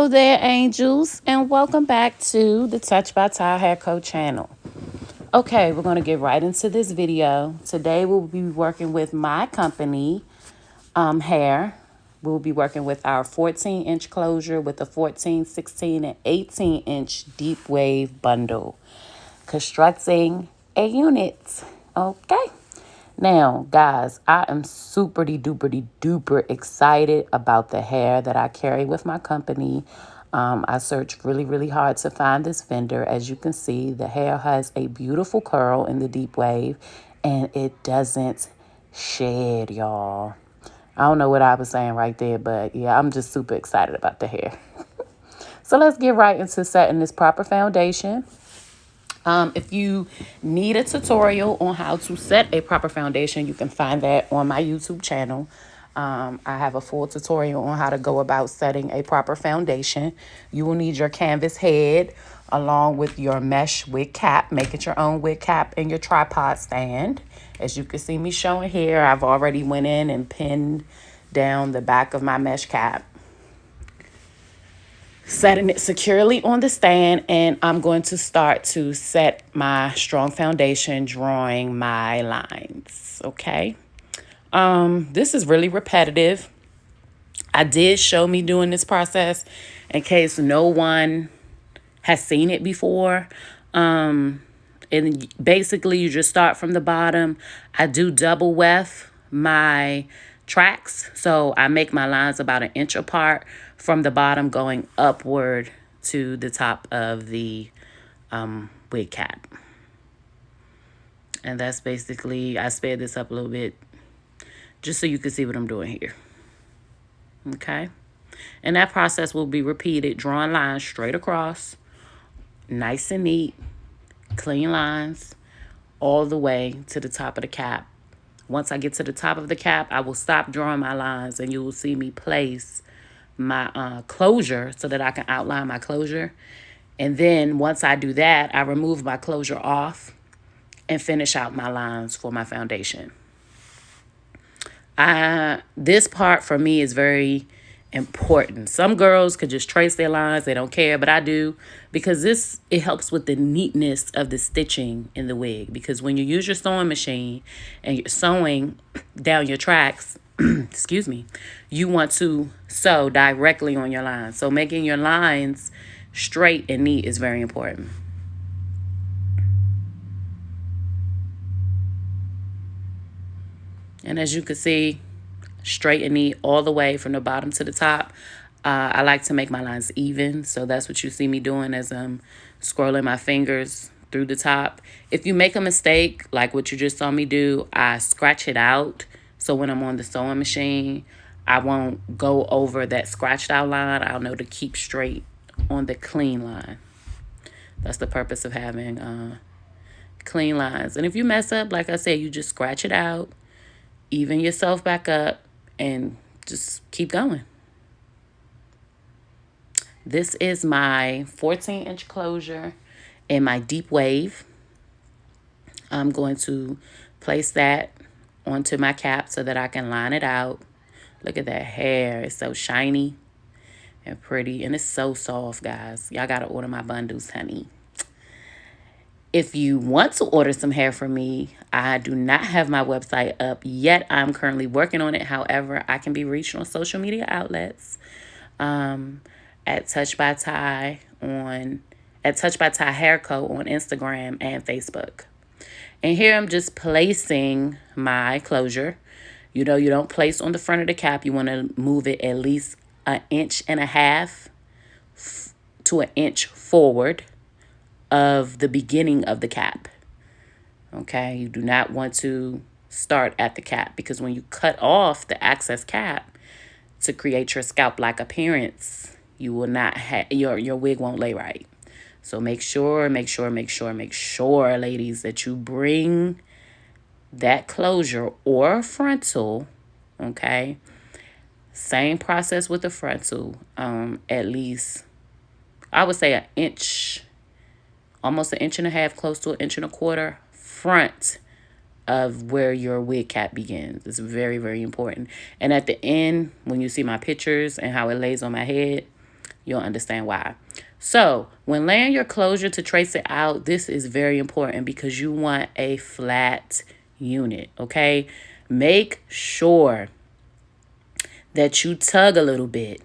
Hello there, angels, and welcome back to the TouchedByTyHairCo channel. Okay, we're going to get right into this video. Today we'll be working with my company hair. We'll be working with our 14-inch closure with a 14, 16, and 18-inch deep wave bundle. Constructing a unit. Okay. Now, guys, I am super duper excited about the hair that I carry with my company. I searched really hard to find this vendor. As you can see, the hair has a beautiful curl in the deep wave, and it doesn't shed, y'all. I don't know what I was saying right there, but yeah, I'm just super excited about the hair. So let's get right into setting this proper foundation. If you need a tutorial on how to set a proper foundation, you can find that on my YouTube channel. I have a full tutorial on how to go about setting a proper foundation. You will need your canvas head along with your mesh wig cap. Make it your own wig cap and your tripod stand. As you can see me showing here, I've already went in and pinned down the back of my mesh cap, setting it securely on the stand, and I'm going to start to set my strong foundation, drawing my lines. Okay. This is really repetitive. I did show me doing this process in case no one has seen it before. And basically you just start from the bottom. I do double weft my tracks, so I make my lines about 1 inch apart from the bottom going upward to the top of the wig cap. And that's basically, I sped this up a little bit just so you can see what I'm doing here. Okay, and that process will be repeated, drawing lines straight across, nice and neat, clean lines all the way to the top of the cap. Once I get to the top of the cap, I will stop drawing my lines, and you will see me place my closure so that I can outline my closure. And then once I do that, I remove my closure off and finish out my lines for my foundation. This part for me is very important. Some girls could just trace their lines, they don't care, but I do, because it helps with the neatness of the stitching in the wig. Because when you use your sewing machine and you're sewing down your tracks, excuse me, you want to sew directly on your lines. So making your lines straight and neat is very important. And as you can see, straight and neat all the way from the bottom to the top. I like to make my lines even, so that's what you see me doing as I'm scrolling my fingers through the top. If you make a mistake, like what you just saw me do, I scratch it out. So when I'm on the sewing machine, I won't go over that scratched out line. I'll know to keep straight on the clean line. That's the purpose of having clean lines. And if you mess up, like I said, you just scratch it out, even yourself back up, and just keep going. This is my 14-inch closure in my deep wave. I'm going to place that onto my cap so that I can line it out. Look at that hair. It's so shiny and pretty, and it's so soft, guys. Y'all got to order my bundles, honey. If you want to order some hair from me, I do not have my website up yet. I'm currently working on it. However, I can be reached on social media outlets at TouchedByTy at TouchedByTyHairCo on Instagram and Facebook. And here I'm just placing my closure. You know, you don't place on the front of the cap. You want to move it at least 1.5 inches to 1 inch forward of the beginning of the cap. Okay, you do not want to start at the cap, because when you cut off the excess cap to create your scalp-like appearance, you will not have your wig won't lay right. So make sure, ladies, that you bring that closure or frontal. Okay, same process with the frontal. At least I would say 1 inch. Almost 1.5 inches, close to 1.25 inches front of where your wig cap begins. It's very important. And at the end, when you see my pictures and how it lays on my head, you'll understand why. So when laying your closure to trace it out, this is very important because you want a flat unit, okay? Make sure that you tug a little bit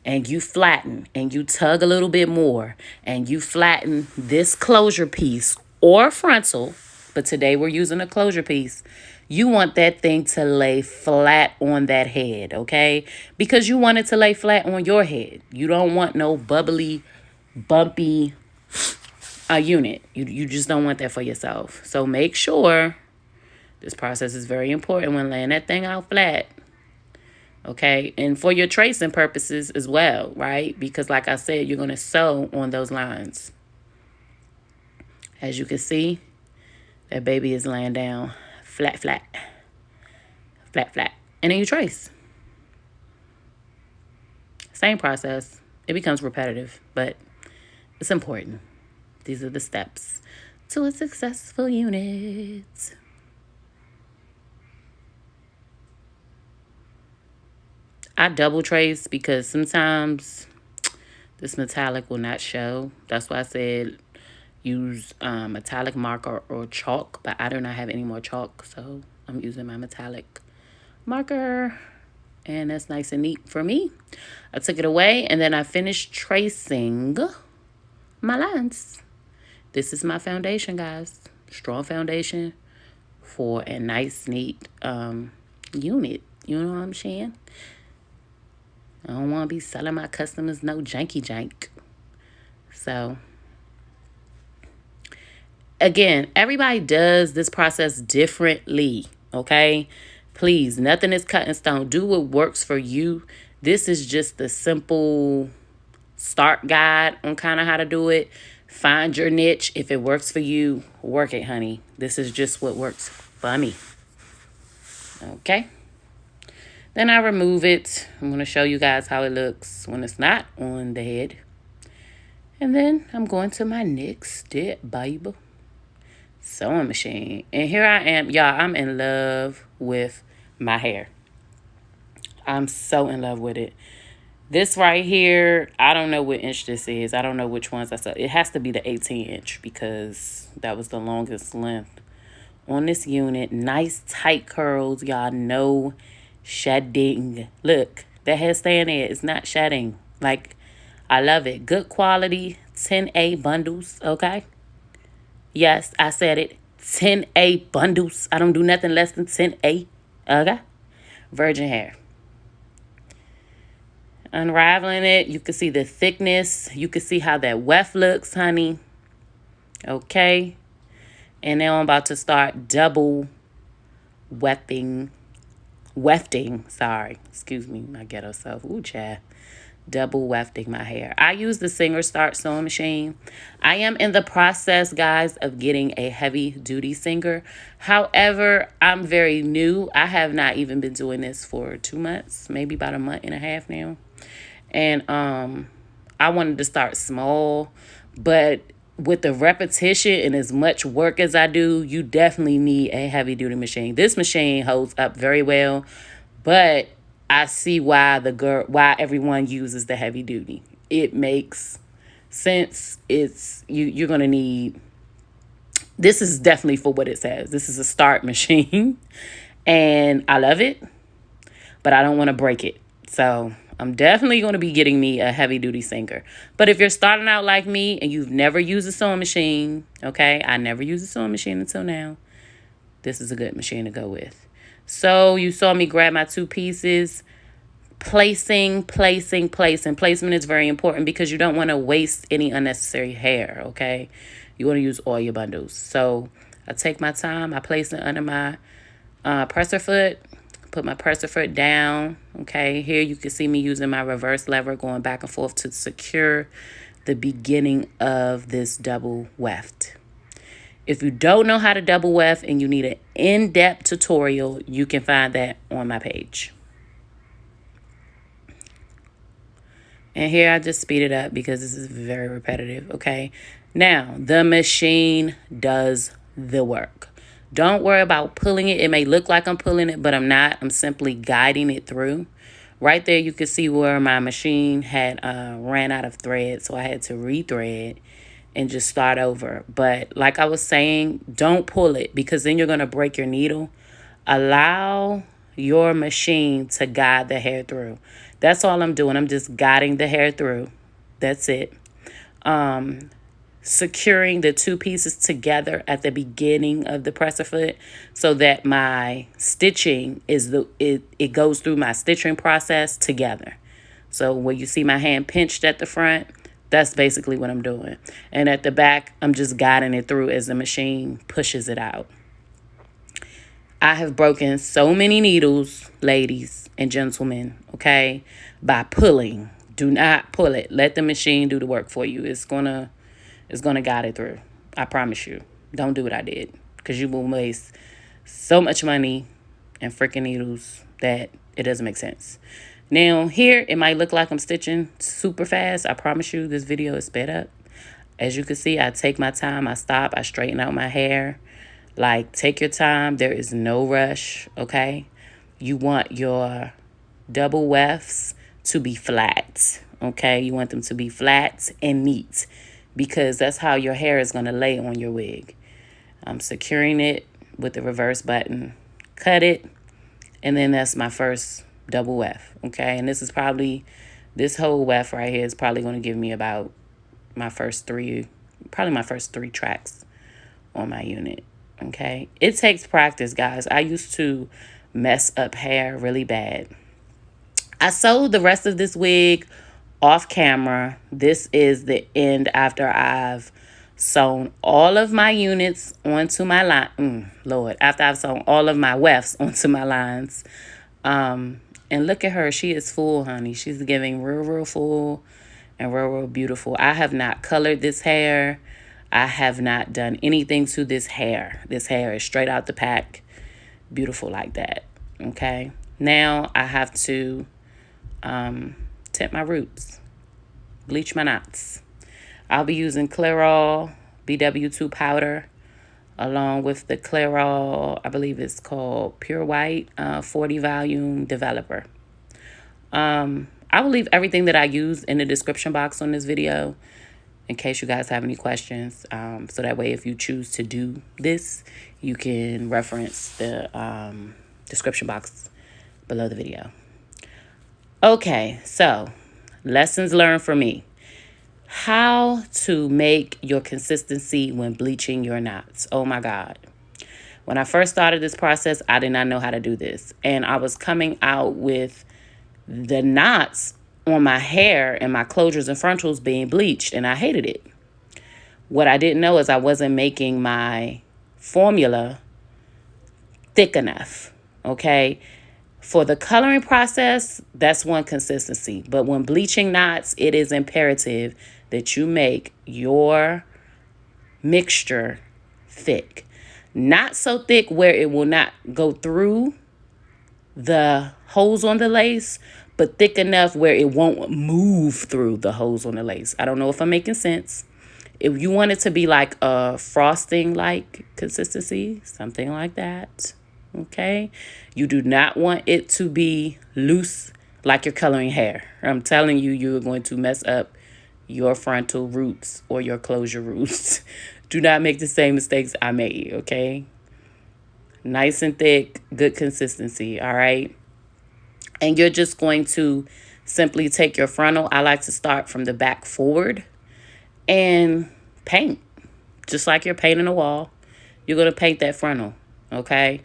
and you flatten and you tug a little bit more and you flatten this closure piece or frontal, but today we're using a closure piece. You want that thing to lay flat on that head, okay? Because you want it to lay flat on your head. You don't want no bubbly, bumpy unit. You just don't want that for yourself. So make sure this process is very important when laying that thing out flat. Okay, and for your tracing purposes as well, right? Because like I said, you're going to sew on those lines. As you can see, that baby is laying down flat, flat, flat, flat. And then you trace. Same process. It becomes repetitive, but it's important. These are the steps to a successful unit. I double trace because sometimes this metallic will not show. That's why I said use metallic marker or chalk, but I do not have any more chalk, so I'm using my metallic marker, and that's nice and neat for me. I took it away, and then I finished tracing my lines. This is my foundation, guys. Strong foundation for a nice, neat unit. You know what I'm saying? I don't want to be selling my customers no janky jank. So, again, everybody does this process differently, okay? Please, nothing is cut in stone. Do what works for you. This is just the simple start guide on kind of how to do it. Find your niche. If it works for you, work it, honey. This is just what works for me. Okay? Then I remove it. I'm going to show you guys how it looks when it's not on the head. And then I'm going to my next step, baby. Sewing machine. And here I am. Y'all, I'm in love with my hair. I'm so in love with it. This right here, I don't know what inch this is. I don't know which ones I saw. It has to be the 18 inch because that was the longest length on this unit. Nice tight curls. Y'all know shedding. Look, that hair staying there. It's not shedding. Like, I love it. Good quality 10A bundles, okay? Yes, I said it. 10A bundles. I don't do nothing less than 10A, okay? Virgin hair. Unraveling it, you can see the thickness. You can see how that weft looks, honey. Okay? And now I'm about to start double wefting. Sorry. Excuse me, my ghetto self. Ooh, child. Double wefting my hair. I use the Singer Start sewing machine. I am in the process, guys, of getting a heavy duty Singer. However, I'm very new. I have not even been doing this for 2 months, maybe about a month and a half now. And I wanted to start small, but with the repetition and as much work as I do, you definitely need a heavy duty machine. This machine holds up very well, but I see why why everyone uses the heavy duty. It makes sense. You're gonna need. This is definitely for what it says. This is a start machine, and I love it, but I don't want to break it. So I'm definitely going to be getting me a heavy duty Singer. But if you're starting out like me and you've never used a sewing machine, okay, I never used a sewing machine until now. This is a good machine to go with. So you saw me grab my 2 pieces. Placing. Placement is very important because you don't want to waste any unnecessary hair, okay? You want to use all your bundles. So I take my time. I place it under my presser foot. Put my presser foot down, okay? Here you can see me using my reverse lever going back and forth to secure the beginning of this double weft. If you don't know how to double weft and you need an in-depth tutorial, you can find that on my page. And here I just speed it up because this is very repetitive, okay? Now, the machine does the work. Don't worry about pulling it. It may look like I'm pulling it, but I'm not. I'm simply guiding it through, Right there, you can see where my machine had ran out of thread, so I had to rethread and just start over. But like I was saying, don't pull it because then you're going to break your needle. Allow your machine to guide the hair through. That's all I'm doing. I'm just guiding the hair through. That's it. Securing the two pieces together at the beginning of the presser foot so that my stitching is it goes through my stitching process together. So when you see my hand pinched at the front, that's basically what I'm doing. And at the back, I'm just guiding it through as the machine pushes it out. I have broken so many needles, ladies and gentlemen, okay, by pulling. Do not pull it. Let the machine do the work for you. It's gonna guide it through. I promise you. Don't do what I did, because you will waste so much money and freaking needles that it doesn't make sense. Now, here, it might look like I'm stitching super fast. I promise you, this video is sped up. As you can see, I take my time. I stop. I straighten out my hair. Like, take your time. There is no rush, okay? You want your double wefts to be flat, okay? You want them to be flat and neat because that's how your hair is going to lay on your wig. I'm securing it with the reverse button. Cut it, and then that's my first double weft, okay? And this whole weft right here is probably going to give me about my first three tracks on my unit, okay? It takes practice, guys. I used to mess up hair really bad. I sewed the rest of this wig off camera. This is the end after I've sewn all of my units onto my line. After I've sewn all of my wefts onto my lines. And look at her. She is full, honey. She's giving real full and real beautiful. I have not colored this hair. I have not done anything to this hair. This hair is straight out the pack. Beautiful like that. Okay. Now I have to tint my roots. Bleach my knots. I'll be using Clairol BW2 powder along with the Clairol, I believe it's called PureWhite 40 volume developer. I will leave everything that I use in the description box on this video in case you guys have any questions. So that way, if you choose to do this, you can reference the description box below the video. Okay, so lessons learned for me. How to make your consistency when bleaching your knots. Oh my God. When I first started this process, I did not know how to do this. And I was coming out with the knots on my hair and my closures and frontals being bleached, and I hated it. What I didn't know is I wasn't making my formula thick enough, okay? For the coloring process, that's one consistency. But when bleaching knots, it is imperative that you make your mixture thick. Not so thick where it will not go through the holes on the lace, but thick enough where it won't move through the holes on the lace. I don't know if I'm making sense. If you want it to be like a frosting-like consistency, something like that, okay? You do not want it to be loose like you're coloring hair. I'm telling you, you're going to mess up your frontal roots or your closure roots. Do not make the same mistakes I made, okay? Nice and thick, good consistency, all right? And you're just going to simply take your frontal. I like to start from the back forward and paint. Just like you're painting a wall, you're going to paint that frontal, okay?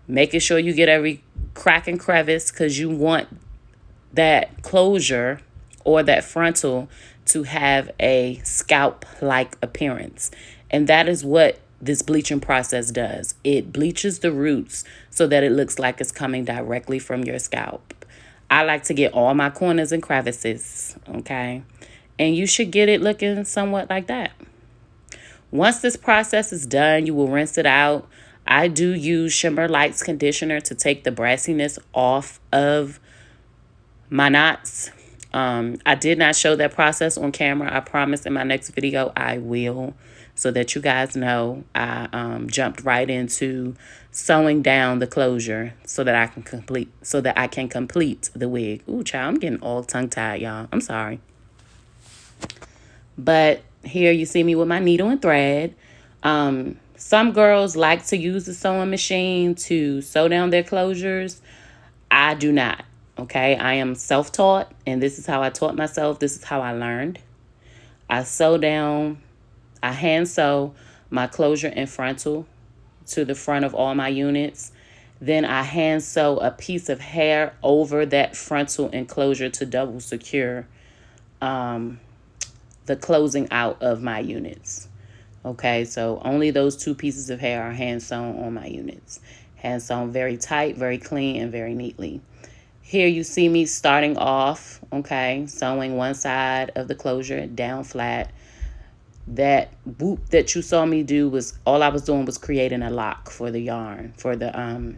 Making sure you get every crack and crevice because you want that closure or that frontal to have a scalp-like appearance. And that is what this bleaching process does. It bleaches the roots so that it looks like it's coming directly from your scalp. I like to get all my corners and crevices, okay? And you should get it looking somewhat like that. Once this process is done, you will rinse it out. I do use Shimmer Lights conditioner to take the brassiness off of my knots. I did not show that process on camera. I promise in my next video I will. so that you guys know, I jumped right into sewing down the closure so that I can complete the wig. Ooh, child, I'm getting all tongue tied, y'all. I'm sorry. But here you see me with my needle and thread. Some girls like to use the sewing machine to sew down their closures. I do not. Okay, I am self-taught, and this is how I taught myself. This is how I learned. I hand sew my closure and frontal to the front of all my units. Then I hand sew a piece of hair over that frontal enclosure to double secure the closing out of my units. Okay, so only those two pieces of hair are hand sewn on my units. Hand sewn very tight, very clean, and very neatly. Here you see me starting off, okay, sewing one side of the closure down flat. That whoop that you saw me do was, all I was doing was creating a lock for the yarn, for the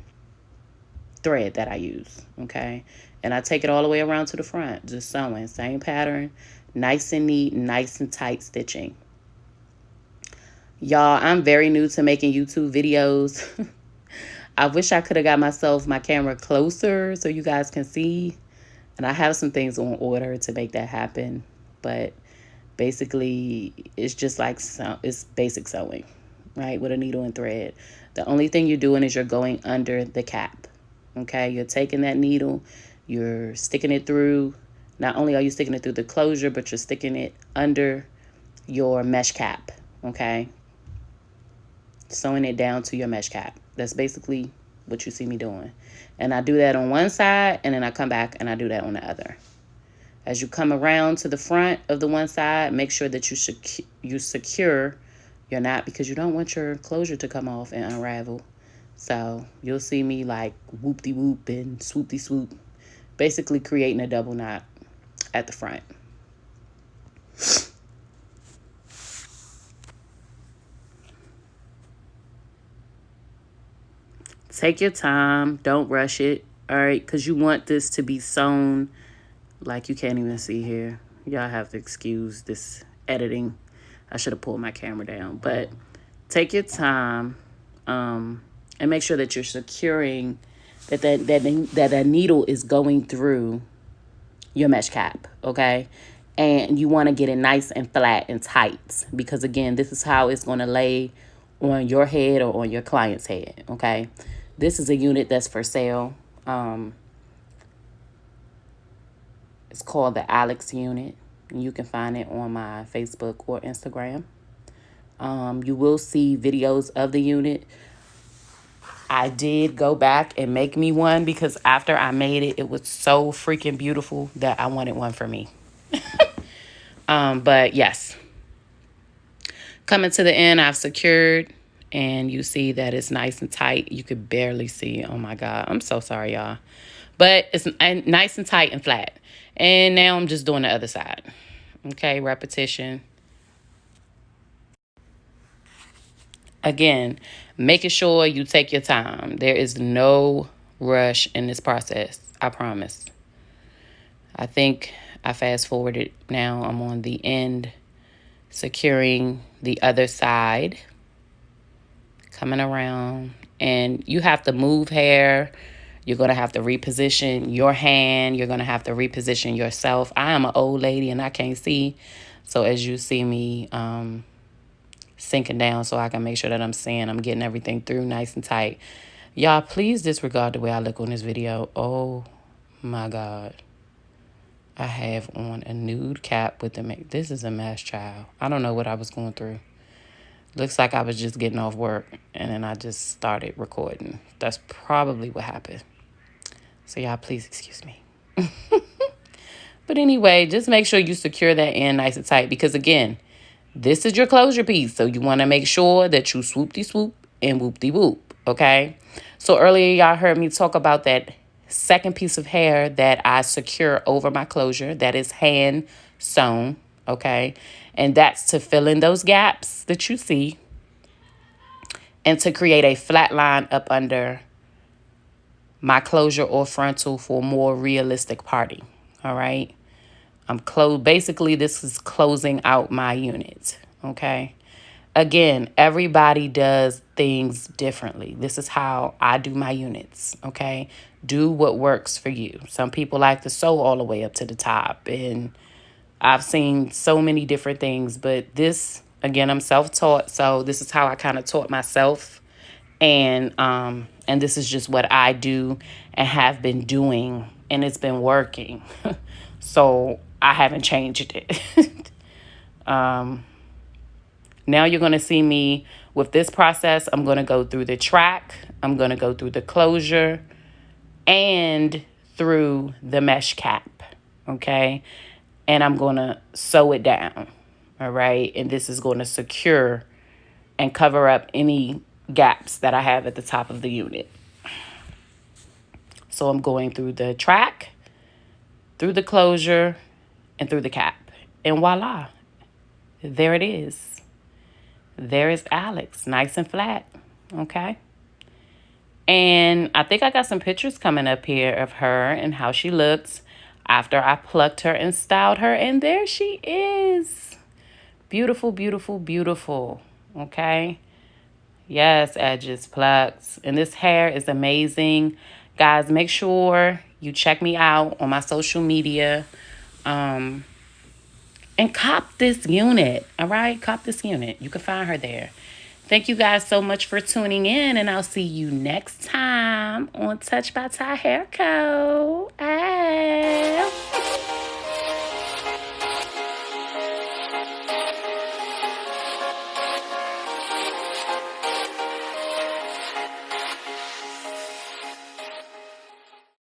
thread that I use, okay? And I take it all the way around to the front, just sewing, same pattern, nice and neat, nice and tight stitching. Y'all, I'm very new to making YouTube videos. I wish I could have got my camera closer so you guys can see. And I have some things on order to make that happen. But basically, it's just like, it's basic sewing, right? With a needle and thread. The only thing you're doing is you're going under the cap, okay? You're taking that needle, you're sticking it through. Not only are you sticking it through the closure, but you're sticking it under your mesh cap, okay? Sewing it down to your mesh cap. That's basically what you see me doing. And I do that on one side, and then I come back and I do that on the other. As you come around to the front of the one side, make sure that you secure your knot, because you don't want your closure to come off and unravel. So you'll see me like whoop-de-whoop and swoop-de-swoop, basically creating a double knot at the front. Take your time. Don't rush it, all right? Because you want this to be sewn like you can't even see here. Y'all have to excuse this editing. I should have pulled my camera down. But take your time and make sure that you're securing that needle is going through your mesh cap, okay? And you want to get it nice and flat and tight, because, again, this is how it's going to lay on your head or on your client's head, okay? This is a unit that's for sale. It's called the Alex unit. You can find it on my Facebook or Instagram. You will see videos of the unit. I did go back and make me one, because after I made it, it was so freaking beautiful that I wanted one for me. But yes, coming to the end, I've secured, and you see that it's nice and tight. You could barely see. Oh my God, I'm so sorry, y'all. But it's nice and tight and flat. And now I'm just doing the other side. Okay, repetition. Again, making sure you take your time. There is no rush in this process, I promise. I think I fast forwarded now. I'm on the end, securing the other side, coming around. And you have to move hair. You're going to have to reposition your hand. You're going to have to reposition yourself. I am an old lady and I can't see. So as you see me sinking down, so I can make sure that I'm seeing, I'm getting everything through nice and tight. Y'all, please disregard the way I look on this video. Oh my God. I have on a nude cap with the make. This is a mess, child. I don't know what I was going through. Looks like I was just getting off work and then I just started recording. That's probably what happened. So y'all, please excuse me. But anyway, just make sure you secure that end nice and tight, because, again, this is your closure piece. So you want to make sure that you swoop-de-swoop and whoop-de-whoop, okay? So earlier y'all heard me talk about that second piece of hair that I secure over my closure. That is hand sewn, okay? And that's to fill in those gaps that you see and to create a flat line up under my closure or frontal for more realistic parting, all right? Basically, this is closing out my unit, okay? Again, everybody does things differently. This is how I do my units, okay? Do what works for you. Some people like to sew all the way up to the top, and I've seen so many different things, but this, again, I'm self-taught, so this is how I kind of taught myself, and this is just what I do and have been doing, and it's been working. So I haven't changed it. Now you're going to see me with this process. I'm going to go through the track. I'm going to go through the closure and through the mesh cap. Okay. And I'm going to sew it down. All right. And this is going to secure and cover up any gaps that I have at the top of the unit. So I'm going through the track, through the closure, and through the cap. And voila. There it is. There is Alex, nice and flat, okay? And I think I got some pictures coming up here of her and how she looks after I plucked her and styled her. And there she is. Beautiful, beautiful, beautiful, okay? Yes, edges, plucks. And this hair is amazing. Guys, make sure you check me out on my social media. And cop this unit, all right? Cop this unit. You can find her there. Thank you guys so much for tuning in, and I'll see you next time on Touched by Ty Hair Co. Hey.